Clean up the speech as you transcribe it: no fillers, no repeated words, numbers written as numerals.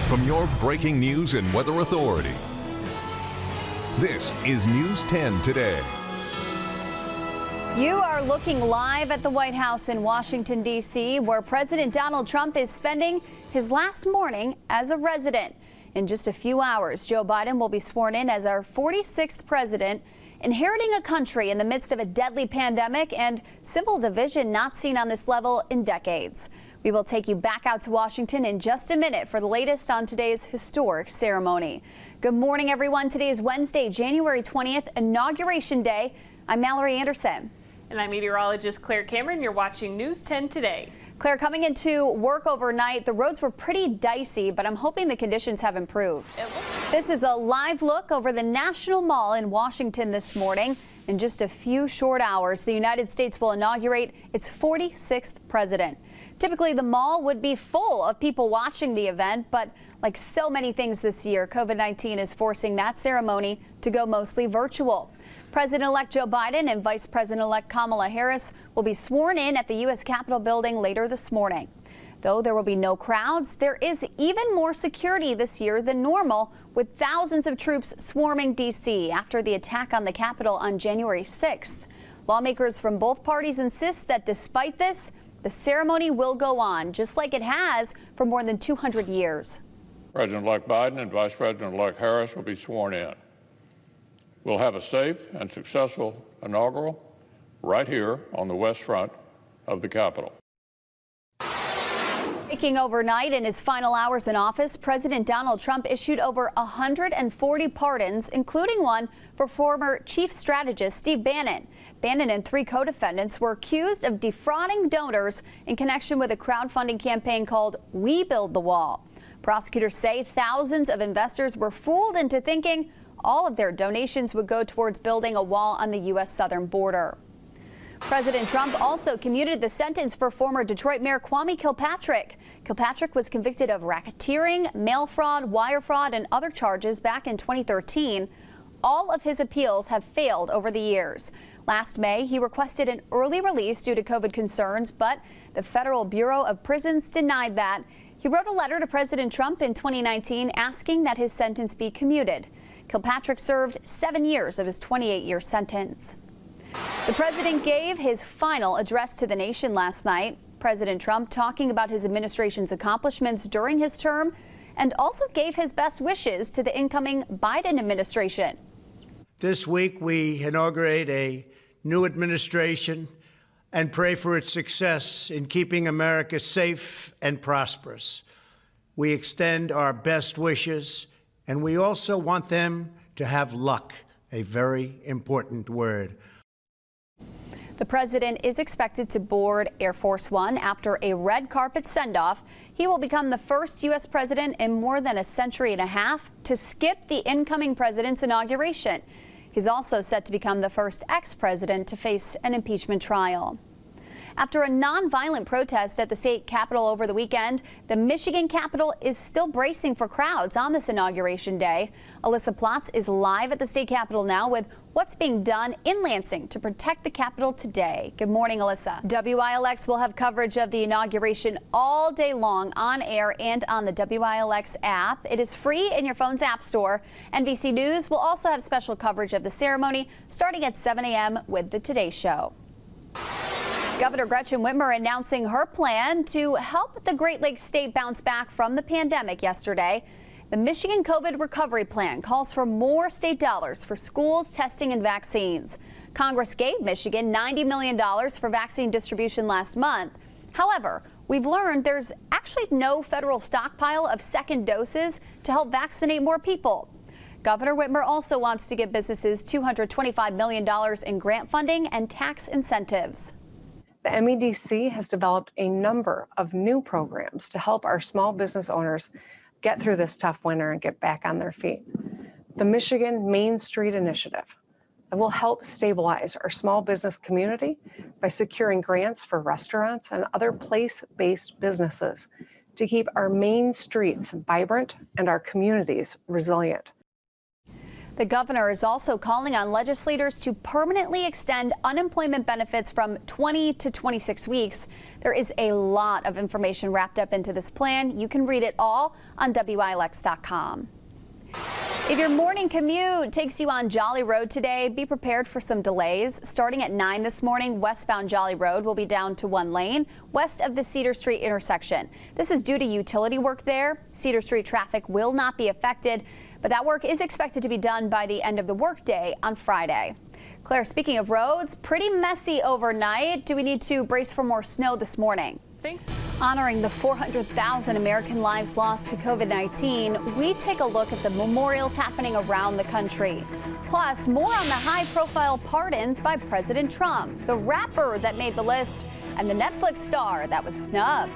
from your breaking news and weather authority. This is News 10 Today. You are looking live at the White House in Washington, D.C., where President Donald Trump is spending his last morning as a resident. In just a few hours, Joe Biden will be sworn in as our 46th president, inheriting a country in the midst of a deadly pandemic and civil division not seen on this level in decades. We will take you back out to Washington in just a minute for the latest on today's historic ceremony. Good morning, everyone. Today is Wednesday, January 20th, Inauguration Day. I'm Mallory Anderson. And I'm meteorologist Claire Cameron. You're watching News 10 Today. Claire, coming into work overnight, the roads were pretty dicey, but I'm hoping the conditions have improved. This is a live look over the National Mall in Washington this morning. In just a few short hours, the United States will inaugurate its 46th president. Typically, the mall would be full of people watching the event, but like so many things this year, COVID-19 is forcing that ceremony to go mostly virtual. President-elect Joe Biden and Vice President-elect Kamala Harris will be sworn in at the U.S. Capitol building later this morning. Though there will be no crowds, there is even more security this year than normal, with thousands of troops swarming D.C. after the attack on the Capitol on January 6th. Lawmakers from both parties insist that despite this, the ceremony will go on, just like it has for more than 200 years. President-elect Biden and Vice President-elect Harris will be sworn in. We'll have a safe and successful inaugural right here on the west front of the Capitol. Speaking overnight in his final hours in office, President Donald Trump issued over 140 pardons, including one for former chief strategist Steve Bannon. Bannon and three co-defendants were accused of defrauding donors in connection with a crowdfunding campaign called We Build the Wall. Prosecutors say thousands of investors were fooled into thinking all of their donations would go towards building a wall on the U.S. southern border. President Trump also commuted the sentence for former Detroit Mayor Kwame Kilpatrick. Kilpatrick was convicted of racketeering, mail fraud, wire fraud, and other charges back in 2013. All of his appeals have failed over the years. Last May, he requested an early release due to COVID concerns, but the Federal Bureau of Prisons denied that. He wrote a letter to President Trump in 2019 asking that his sentence be commuted. Kilpatrick served 7 years of his 28-year sentence. The president gave his final address to the nation last night. President Trump talking about his administration's accomplishments during his term and also gave his best wishes to the incoming Biden administration. This week, we inaugurate a new administration and pray for its success in keeping America safe and prosperous. We extend our best wishes, and we also want them to have luck, a very important word. The president is expected to board Air Force One after a red carpet send-off. He will become the first U.S. president in more than a century and a half to skip the incoming president's inauguration. He's also set to become the first ex-president to face an impeachment trial. After a nonviolent protest at the state capitol over the weekend, the Michigan Capitol is still bracing for crowds on this inauguration day. Alyssa Plotz is live at the state capitol now with what's being done in Lansing to protect the Capitol today. Good morning, Alyssa. WILX will have coverage of the inauguration all day long on air and on the WILX app. It is free in your phone's app store. NBC News will also have special coverage of the ceremony starting at 7 a.m. with the Today Show. Governor Gretchen Whitmer announcing her plan to help the Great Lakes state bounce back from the pandemic yesterday. The Michigan COVID Recovery Plan calls for more state dollars for schools, testing, and vaccines. Congress gave Michigan $90 million for vaccine distribution last month. However, we've learned there's actually no federal stockpile of second doses to help vaccinate more people. Governor Whitmer also wants to give businesses $225 million in grant funding and tax incentives. The MEDC has developed a number of new programs to help our small business owners get through this tough winter and get back on their feet. The Michigan Main Street Initiative that will help stabilize our small business community by securing grants for restaurants and other place-based businesses to keep our main streets vibrant and our communities resilient. The governor is also calling on legislators to permanently extend unemployment benefits from 20 to 26 weeks. There is a lot of information wrapped up into this plan. You can read it all on WILX.com. If your morning commute takes you on Jolly Road today, be prepared for some delays. Starting at 9 this morning, westbound Jolly Road will be down to 1 lane west of the Cedar Street intersection. This is due to utility work there. Cedar Street traffic will not be affected, but that work is expected to be done by the end of the workday on Friday. Claire, speaking of roads, pretty messy overnight. Do we need to brace for more snow this morning? Honoring the 400,000 American lives lost to COVID-19, we take a look at the memorials happening around the country. Plus, more on the high-profile pardons by President Trump, the rapper that made the list, and the Netflix star that was snubbed.